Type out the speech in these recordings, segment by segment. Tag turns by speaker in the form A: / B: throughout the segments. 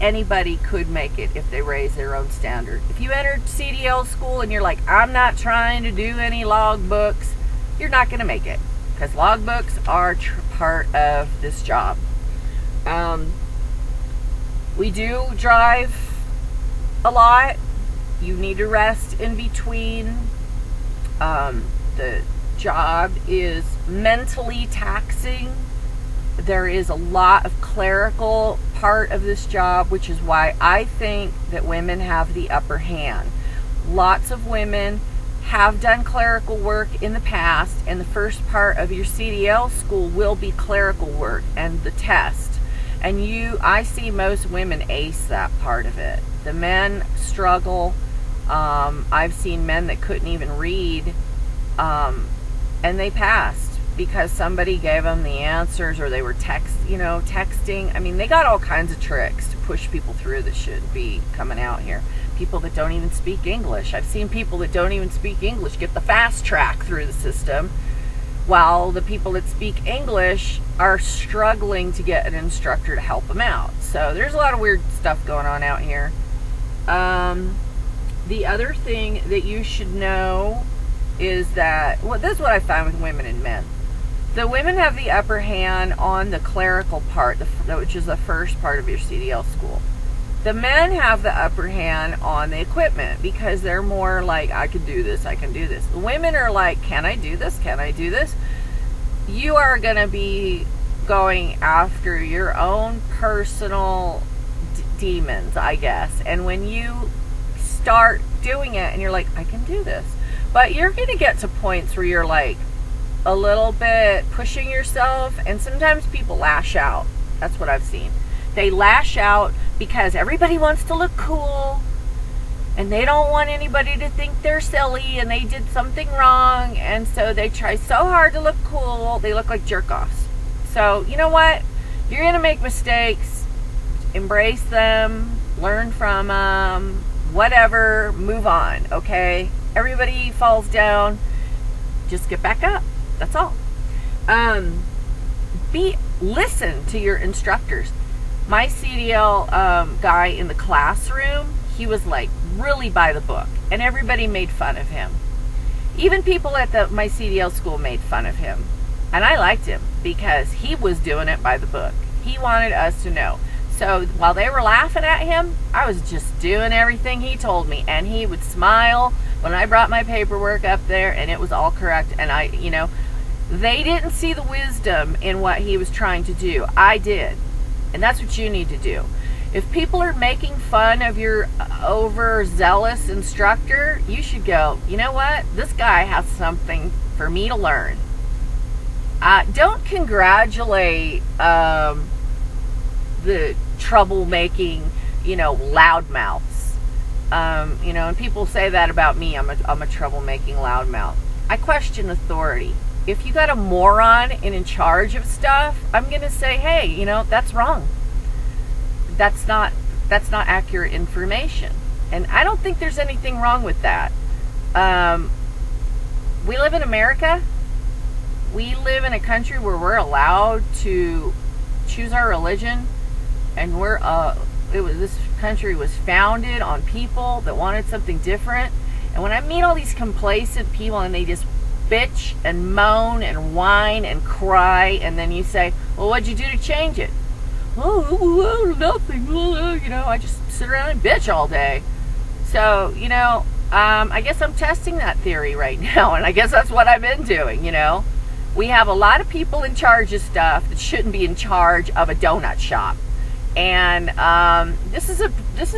A: anybody could make it if they raise their own standard. If you entered CDL school and you're like, I'm not trying to do any logbooks, you're not going to make it, because logbooks are part of this job. We do drive a lot. You need to rest in between. The job is mentally taxing. There is a lot of clerical part of this job, which is why I think that women have the upper hand. Lots of women have done clerical work in the past, and the first part of your CDL school will be clerical work and the test. And I see most women ace that part of it. The men struggle. I've seen men that couldn't even read, and they passed because somebody gave them the answers, or they were texting. I mean, they got all kinds of tricks to push people through that shouldn't be coming out here. People that don't even speak English. I've seen people that don't even speak English get the fast track through the system, while the people that speak English are struggling to get an instructor to help them out. So there's a lot of weird stuff going on out here. The other thing that you should know is that, well, this is what I find with women and men. The women have the upper hand on the clerical part, which is the first part of your CDL school. The men have the upper hand on the equipment, because they're more like, I can do this, I can do this. The women are like, can I do this, can I do this? You are going to be going after your own personal demons, I guess. And when you start doing it and you're like, I can do this, but you're going to get to points where you're like a little bit pushing yourself, and sometimes people lash out. That's what I've seen. They lash out because everybody wants to look cool, and they don't want anybody to think they're silly and they did something wrong, and so they try so hard to look cool, they look like jerk-offs. So, you know what? You're going to make mistakes. Embrace them. Learn from them. Whatever. Move on, okay? Everybody falls down. Just get back up. That's all. Listen to your instructors. My CDL guy in the classroom, he was like really by the book, and everybody made fun of him. Even people at my CDL school made fun of him, and I liked him because he was doing it by the book. He wanted us to know. So while they were laughing at him, I was just doing everything he told me, and he would smile when I brought my paperwork up there and it was all correct. And they didn't see the wisdom in what he was trying to do. I did. And that's what you need to do. If people are making fun of your overzealous instructor, you should go, you know what? This guy has something for me to learn. Don't congratulate the troublemaking, loudmouths. And people say that about me. I'm a troublemaking loudmouth. I question authority. If you got a moron in charge of stuff, I'm going to say, hey, that's wrong. That's not accurate information. And I don't think there's anything wrong with that. We live in America. We live in a country where we're allowed to choose our religion, and this country was founded on people that wanted something different. And when I meet all these complacent people and they just bitch and moan and whine and cry, and then you say, well, what'd you do to change it? Oh, nothing. I just sit around and bitch all day. So, I guess I'm testing that theory right now, and I guess that's what I've been doing. We have a lot of people in charge of stuff that shouldn't be in charge of a donut shop. And this is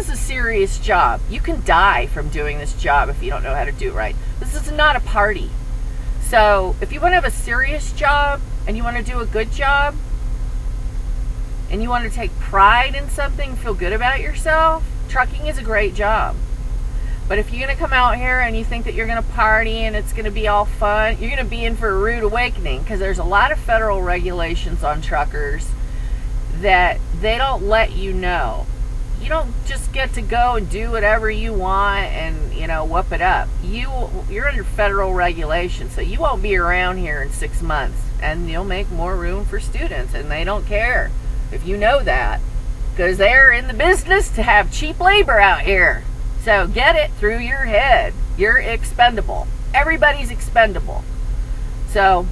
A: a serious job. You can die from doing this job if you don't know how to do it right. This is not a party. So if you want to have a serious job and you want to do a good job and you want to take pride in something, feel good about yourself, trucking is a great job. But if you're going to come out here and you think that you're going to party and it's going to be all fun, you're going to be in for a rude awakening, because there's a lot of federal regulations on truckers that they don't let you know. You don't just get to go and do whatever you want and, whoop it up. You're under federal regulation, so you won't be around here in 6 months, and you'll make more room for students, and they don't care if you know that. because they're in the business to have cheap labor out here. So get it through your head. You're expendable. Everybody's expendable. So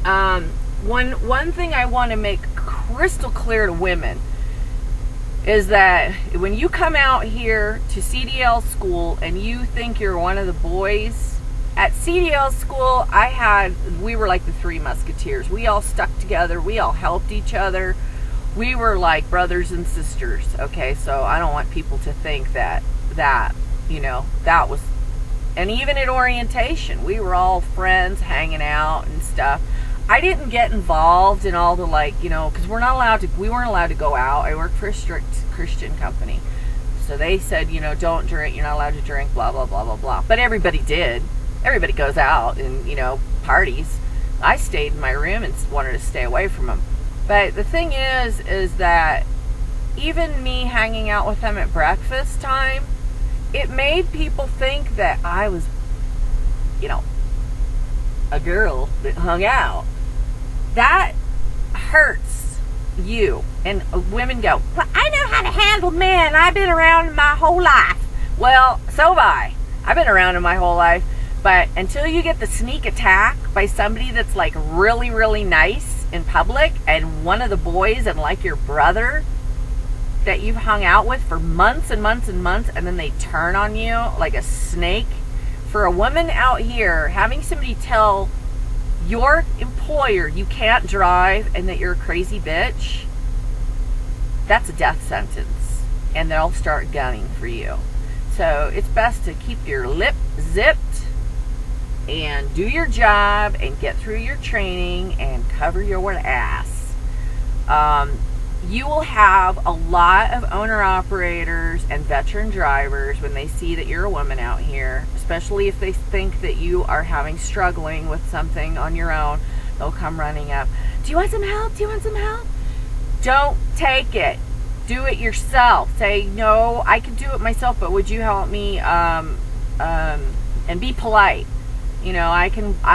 A: one thing I want to make crystal clear to women is that when you come out here to CDL school and you think you're one of the boys, at CDL school we were like the Three Musketeers. We all stuck together. We all helped each other. We were like brothers and sisters. Okay, so I don't want people to think that that was, and even at orientation, we were all friends hanging out and stuff. I didn't get involved in all the because we weren't allowed to go out. I worked for a strict Christian company. So they said, don't drink, you're not allowed to drink, blah, blah, blah, blah, blah. But everybody did. Everybody goes out and, parties. I stayed in my room and wanted to stay away from them. But the thing is that even me hanging out with them at breakfast time, it made people think that I was, a girl that hung out. That hurts you. And women go, well, I know how to handle men. I've been around my whole life. Well, so have I. I've been around in my whole life. But until you get the sneak attack by somebody that's like really, really nice in public, and one of the boys and like your brother that you've hung out with for months and months and months, and then they turn on you like a snake. For a woman out here, having somebody tell your employer you can't drive and that you're a crazy bitch, that's a death sentence. And they'll start gunning for you. So it's best to keep your lip zipped and do your job and get through your training and cover your ass. You will have a lot of owner-operators and veteran drivers when they see that you're a woman out here, especially if they think that you are struggling with something on your own. They'll come running up. Do you want some help? Do you want some help? Don't take it. Do it yourself. Say, no, I can do it myself, but would you help me? And be polite. I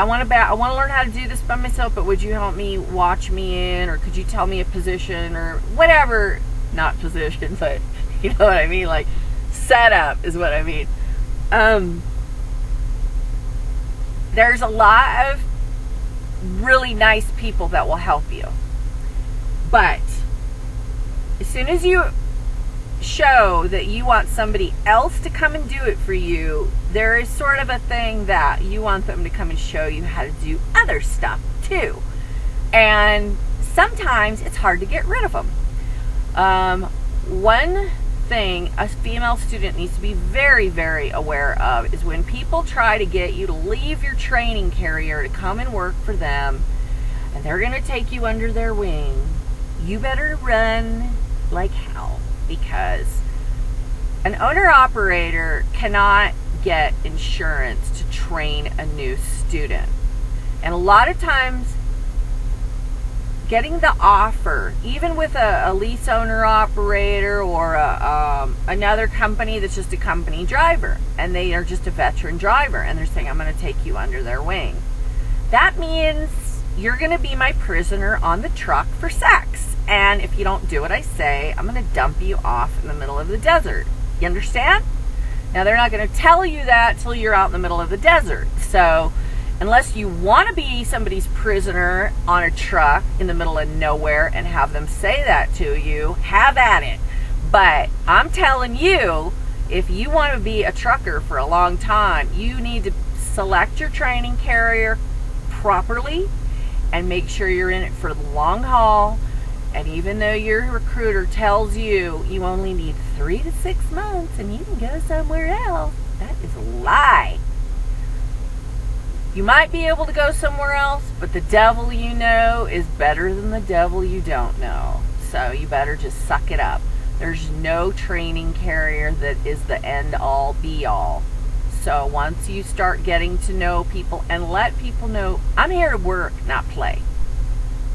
A: want to learn how to do this by myself, but would you help me watch me in, or could you tell me a position or whatever? Not position, but you know what I mean? Like setup is what I mean. There's a lot of really nice people that will help you. But as soon as you show that you want somebody else to come and do it for you, there is sort of a thing that you want them to come and show you how to do other stuff too. And sometimes it's hard to get rid of them. One thing a female student needs to be very, very aware of is when people try to get you to leave your training carrier to come and work for them, and they're going to take you under their wing, you better run like hell, because an owner-operator cannot get insurance to train a new student. And a lot of times, getting the offer, even with a lease owner-operator or another company that's just a company driver, and they are just a veteran driver, and they're saying, I'm going to take you under their wing. That means you're going to be my prisoner on the truck for sex. And if you don't do what I say, I'm going to dump you off in the middle of the desert. You understand? Now, they're not going to tell you that till you're out in the middle of the desert. So, unless you want to be somebody's prisoner on a truck in the middle of nowhere and have them say that to you, have at it. But I'm telling you, if you want to be a trucker for a long time, you need to select your training carrier properly and make sure you're in it for the long haul. And even though your recruiter tells you you only need 3 to 6 months and you can go somewhere else, that is a lie. You might be able to go somewhere else, but the devil you know is better than the devil you don't know. So you better just suck it up. There's no training carrier that is the end-all, be-all. So once you start getting to know people and let people know, I'm here to work, not play.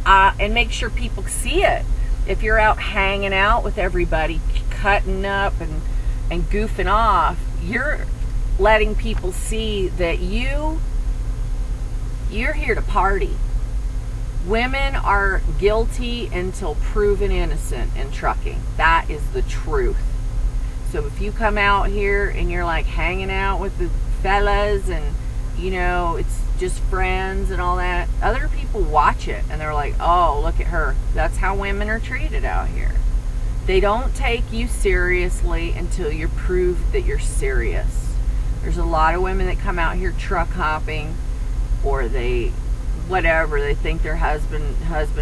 A: And make sure people see it. If you're out hanging out with everybody, cutting up and goofing off, you're letting people see that you're here to party. Women are guilty until proven innocent in trucking. That is the truth. So if you come out here and you're like hanging out with the fellas and, you know, it's just friends and all that, other people watch it and they're like, oh, look at her. That's how women are treated out here. They don't take you seriously until you're proved that you're serious. There's a lot of women that come out here truck hopping, or they think they're husband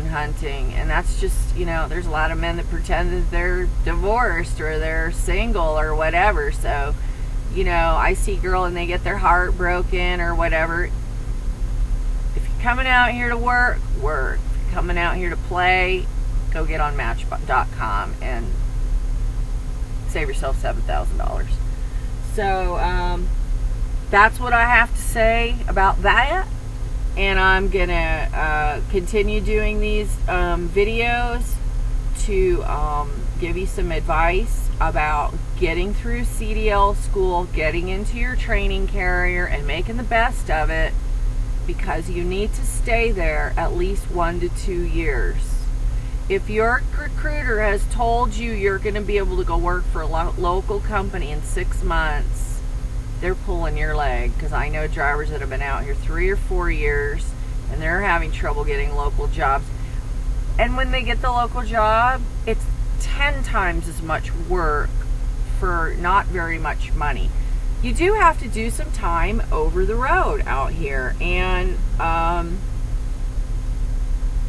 A: hunting, and that's just, you know, there's a lot of men that pretend that they're divorced or they're single or whatever. So, you know, I see a girl and they get their heart broken or whatever. If you're coming out here to work. If you're coming out here to play, go get on Match.com and save yourself $7,000. So that's what I have to say about that. And I'm gonna continue doing these videos to give you some advice about getting through CDL school, getting into your training carrier, and making the best of it, because you need to stay there at least 1 to 2 years. If your recruiter has told you you're going to be able to go work for a local company in 6 months, they're pulling your leg, because I know drivers that have been out here 3 or 4 years and they're having trouble getting local jobs. And when they get the local job, it's 10 times as much work for not very much money. You do have to do some time over the road out here, and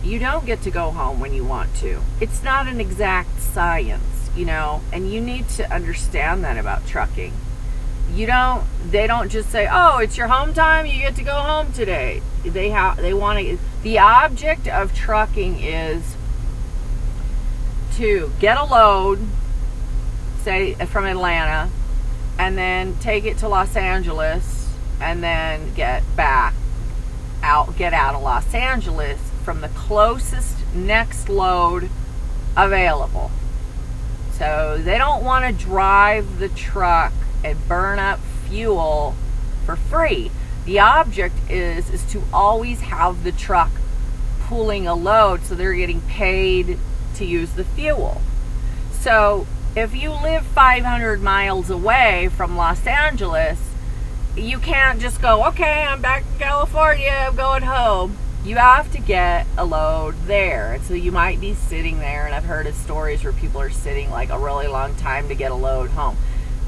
A: you don't get to go home when you want to. It's not an exact science, you know, and you need to understand that about trucking. They don't just say, oh, it's your home time, you get to go home today. They want to, the object of trucking is to get a load, say from Atlanta, and then take it to Los Angeles, and then get out of Los Angeles from the closest next load available. So they don't want to drive the truck and burn up fuel for free. The object is to always have the truck pulling a load, so they're getting paid to use the fuel. So if you live 500 miles away from Los Angeles, you can't just go, okay, I'm back in California, I'm going home. You have to get a load there. And so you might be sitting there, and I've heard of stories where people are sitting like a really long time to get a load home.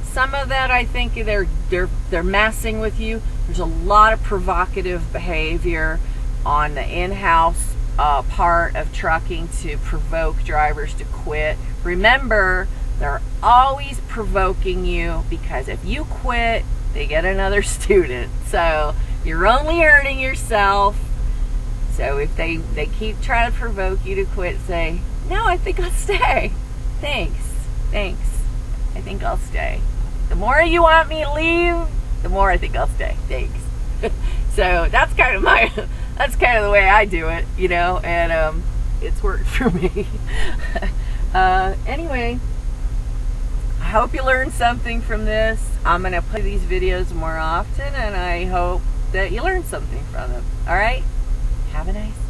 A: Some of that, I think they're messing with you. There's a lot of provocative behavior on the in-house part of trucking to provoke drivers to quit. Remember, they're always provoking you, because if you quit, they get another student. So you're only hurting yourself. So if they keep trying to provoke you to quit, say, no, I think I'll stay. Thanks. I think I'll stay. The more you want me to leave, the more I think I'll stay. Thanks. So that's kind of the way I do it, you know, and it's worked for me. Anyway, I hope you learned something from this. I'm going to play these videos more often, and I hope that you learned something from them. All right? Have a nice day.